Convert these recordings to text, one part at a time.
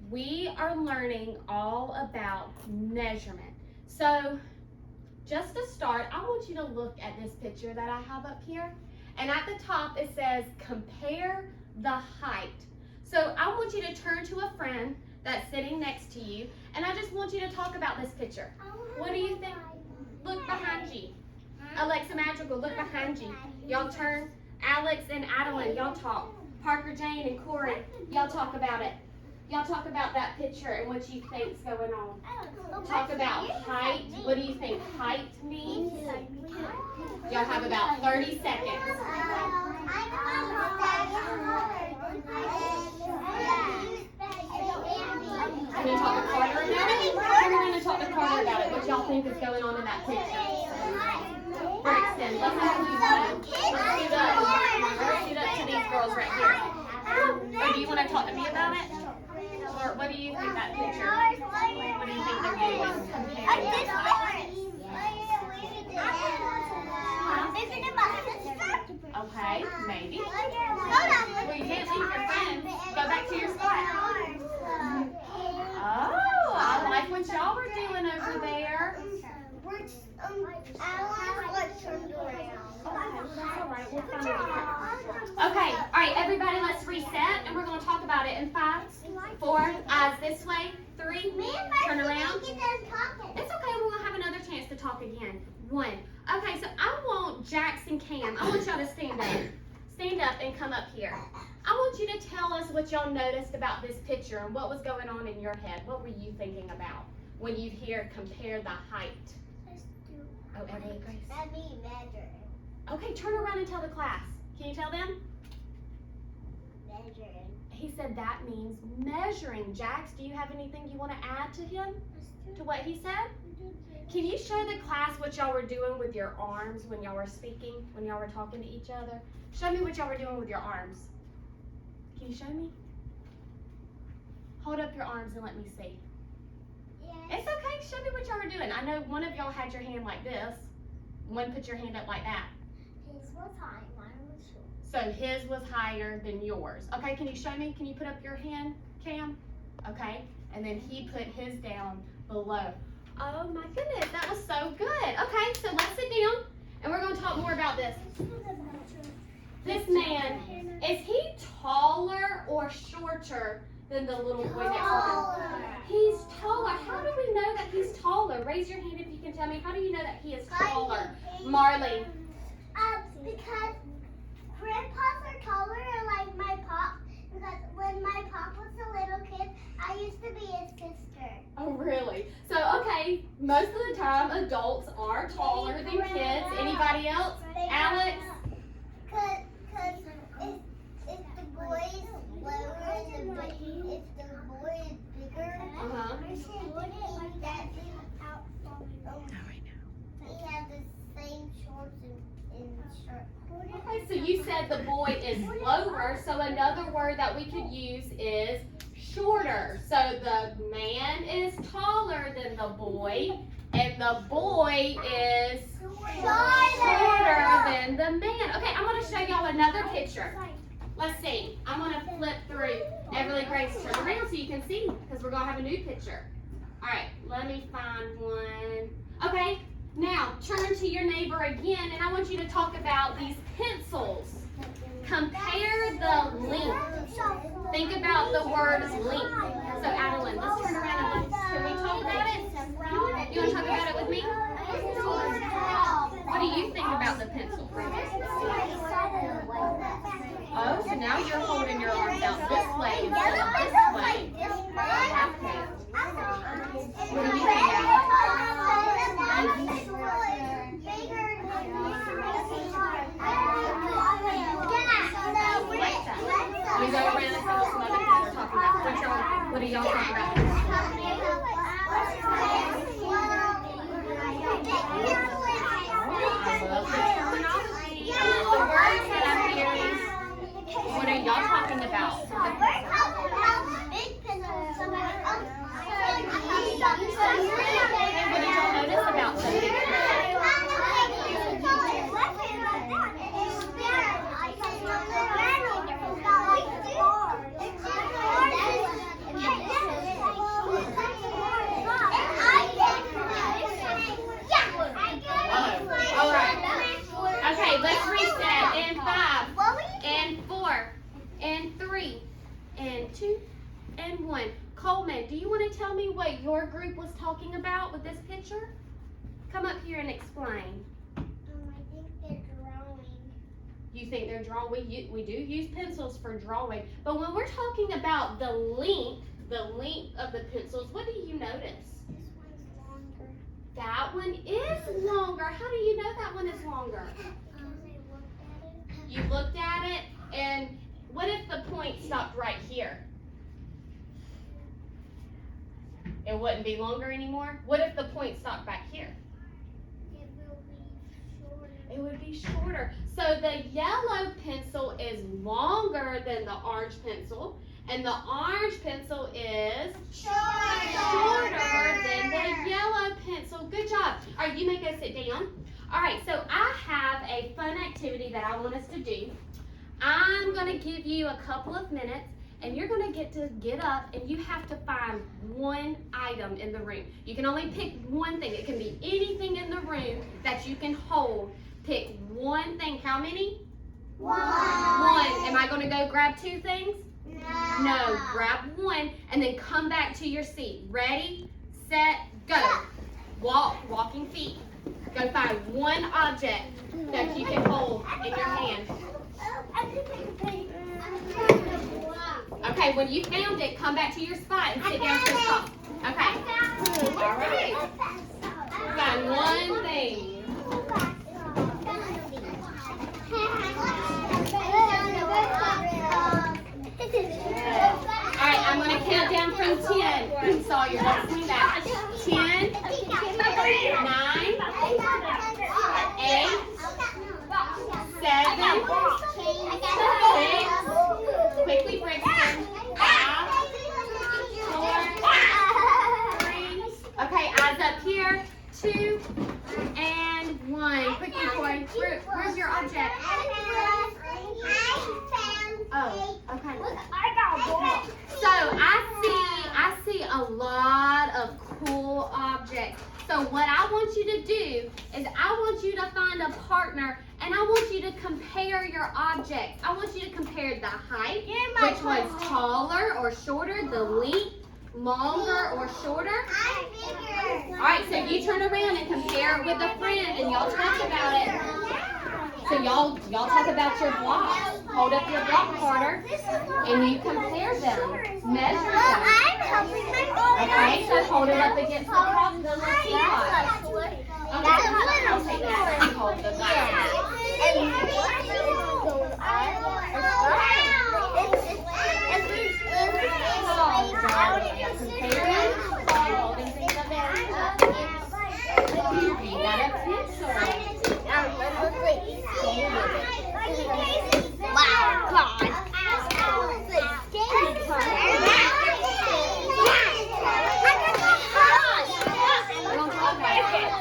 we are learning all about measurement. So just to start, I want you to look at this picture that I have up here. And at the top it says compare the height. So I want you to turn to a friend that's sitting next to you, and I just want you to talk about this picture. What do you think? Look behind you. Alexa Magical, look behind you. Y'all turn. Alex and Adeline, y'all talk. Parker, Jane, and Corey, y'all talk about it. Y'all talk about that picture and what you think's going on. Talk about height. What do you think height means? Y'all have about 30 seconds. Can you talk to Carter about it? Turn around and talk to Carter about it. What y'all think is going on in that picture? Brixton, let's have you shoot up. Let's shoot up to these girls right here. Or do you want to talk to me about it? Or what do you think that picture? What do you think they're doing? Comparing. Okay, maybe. Well, you can't leave your friends. Go back to your spot. Oh, I like what y'all were doing over there. Okay, all right, everybody, let's reset, and we're going to talk about it in 5, 4, eyes this way, 3, turn around. It's okay, we're going to have another chance to talk again. 1. Okay, so I want Jax and Cam, I want y'all to stand up. Stand up and come up here. I want you to tell us what y'all noticed about this picture and what was going on in your head. What were you thinking about when you hear compare the height? Oh, Emily Grace. That means measure. Okay, turn around and tell the class. Can you tell them? Measuring. He said that means measuring. Jax, do you have anything you want to add to him? To what he said? Can you show the class what y'all were doing with your arms when y'all were speaking, when y'all were talking to each other? Show me what y'all were doing with your arms. Can you show me? Hold up your arms and let me see. Yes. It's okay, show me what y'all were doing. I know one of y'all had your hand like this. One put your hand up like that. His was high, mine was short. So his was higher than yours. Okay, can you show me? Can you put up your hand, Cam? Okay, and then he put his down below. Oh my goodness, that was so good. Okay, so let's sit down and we're going to talk more about this. This man, is he taller or shorter than the little boy next to him? He's taller. How do we know that he's taller? Raise your hand if you can tell me. How do you know that he is taller? Marley. Because grandpas are taller like my pop. Because when my pop was a little kid, I used to be his sister. Oh, really? So, okay, most of the time adults are taller than kids. Anybody else? Alex? Because if the boy is lower and if the boy is bigger, he has the same shorts and shirt. Okay, so you said the boy is lower, so another word that we could use is shorter. So the man is taller than the boy, and the boy is shorter than the man. Okay, I'm going to show y'all another picture. Let's see. I'm going to flip through. Everly Grace, turn around so you can see, because we're going to have a new picture. All right, let me find one. Okay, now turn to your neighbor again, and I want you to talk about these pencils. Compare the length. Think about the word length. So, Adeline, let's turn around and can we talk about it? You want to talk about it with me? What do you think about the pencil? Oh, so now you're holding your arms out this way instead of this way. Okay. What do you think, Alex? We go around and tell us some other things we're talking about. What are y'all talking about? I love the terminology. The words that I'm hearing. What are y'all talking about? What did y'all notice about the picture? and 2 and 1. Coleman, do you want to tell me what your group was talking about with this picture? Come up here and explain. I think they're drawing. You think they're drawing? We do use pencils for drawing, but when we're talking about the length of the pencils, what do you notice? This one's longer. That one is longer. How do you know that one is longer? I looked at it. You looked at it, and what if the point stopped right here? It wouldn't be longer anymore? What if the point stopped back here? It will be shorter. It would be shorter. So the yellow pencil is longer than the orange pencil, and the orange pencil is shorter than the yellow pencil. Good job. All right, you may go sit down. All right, so I have a fun activity that I want us to do. I'm going to give you a couple of minutes, and you're going to get up, and you have to find one item in the room. You can only pick one thing. It can be anything in the room that you can hold. Pick one thing. How many? One. Am I going to go grab 2 things? No. Grab one, and then come back to your seat. Ready, set, go. Walking feet. Go find one object that you can hold in your hand. Okay, when you found it, come back to your spot and sit down to the top. Okay. All right. Find one thing. All right, I'm going to count down from 10. Sawyer, let's do that. 10, 9, 8, 7, 6, quickly Brixton, 5, 4, 3, okay, eyes up here, 2, and 1. Quickly, Corey, where's your object? Oh, okay. So I see a lot of cool objects. So what I want you to do is I want you to find a partner, and I want you to compare your objects. I want you to compare the height, which one's taller or shorter, the length, longer or shorter. All right, so you turn around and compare it with a friend, and y'all talk about it. So y'all talk about your blocks. Hold up your block, Carter, and you compare them. Measure them. Okay, so hold it up against the top of the teapot. Okay, I'll take that and hold the glass. Holding things up there. You got a pencil. Wow, God.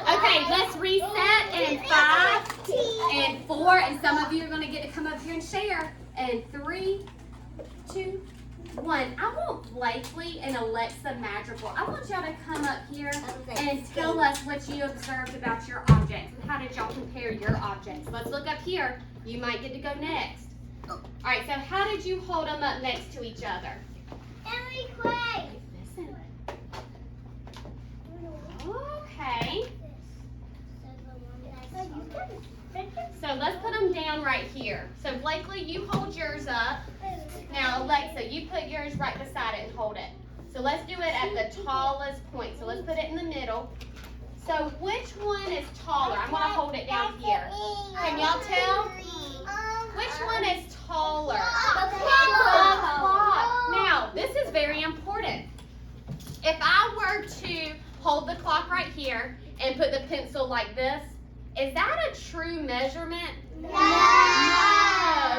Okay, let's reset in 5 and 4, and some of you are going to get to come up here and share. And 3, 2, 1. I want Blakely and Alexa Madrigal. I want y'all to come up here and tell us what you observed about your objects and how did y'all compare your objects. Let's look up here. You might get to go next. All right, so how did you hold them up next to each other? Listen. Okay. So let's put them down right here. So Blakely, you hold yours up. Now Alexa, you put yours right beside it and hold it. So let's do it at the tallest point. So let's put it in the middle. So which one is taller? I'm going to hold it down here. Can y'all tell? Which one is taller? The clock. Now, this is very important. If I were to hold the clock right here and put the pencil like this, is that a true measurement? No,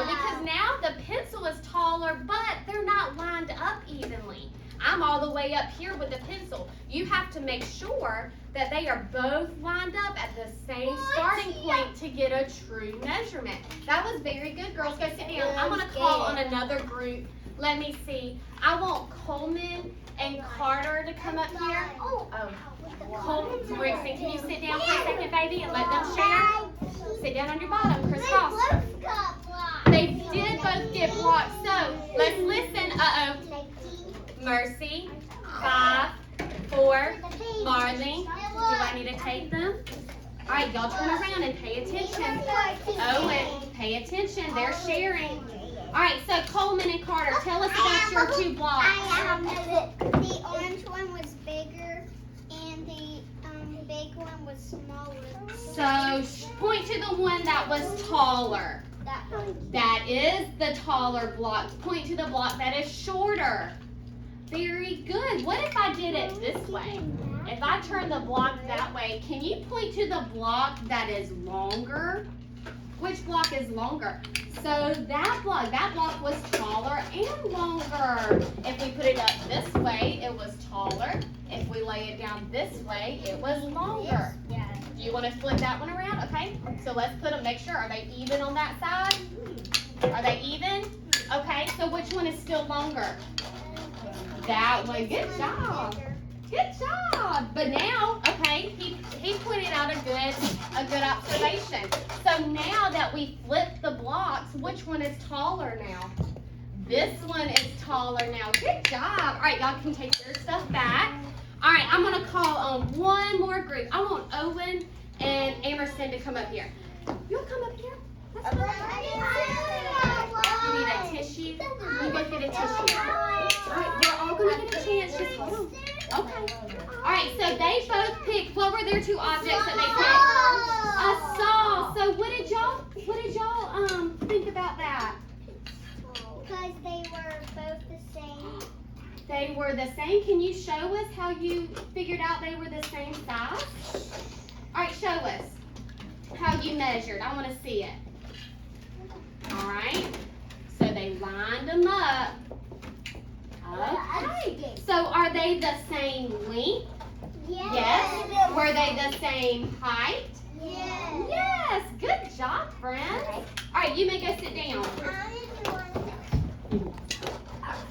because now the pencil is taller, but they're not lined up evenly. I'm all the way up here with the pencil. You have to make sure that they are both lined up at the same starting point to get a true measurement. That was very good, girls. Go sit down. I'm going to call on another group. Let me see. I want Coleman and Carter to come up here. Coleman, Brixton, can you sit down for a second, baby, and let them share? Sit down on your bottom, crisscross. They did both get blocked, so let's listen. Uh-oh. Mercy. 5, 4. Marley. Do I need to take them? All right, y'all turn around and pay attention. Owen, pay attention. They're sharing. All right, so Coleman and Carter, tell us about your 2 blocks. The orange one was bigger and the big one was smaller. So point to the one that was taller. That one. That is the taller block. Point to the block that is shorter. Very good. What if I did it this way? If I turn the block that way, can you point to the block that is longer? Which block is longer? So that block was taller and longer. If we put it up this way, it was taller. If we lay it down this way, it was longer. Yeah. Do you want to flip that one around? Okay. So let's put them, make sure, are they even on that side? Are they even? Okay, so which one is still longer? That one. Good job. Good job. But now, okay, he pointed out a good observation. So now that we flipped the blocks, which one is taller now? This one is taller now. Good job. All right, y'all can take your stuff back. All right, I'm gonna call on one more group. I want Owen and Emerson to come up here. You'll come up here. That's fine. You need a tissue? You go get a tissue. All right, you're all gonna get a chance. Just hold on. Okay. All right, so they both picked, what were their 2 objects that they picked? A saw. So what did y'all think about that? Because they were both the same. They were the same. Can you show us how you figured out they were the same size? All right, show us how you measured. I want to see it. All right. So they lined them up. Okay. So are they the same length? Yes. Were they the same height? Yes. Yes. Good job, friends. All right, you may go sit down.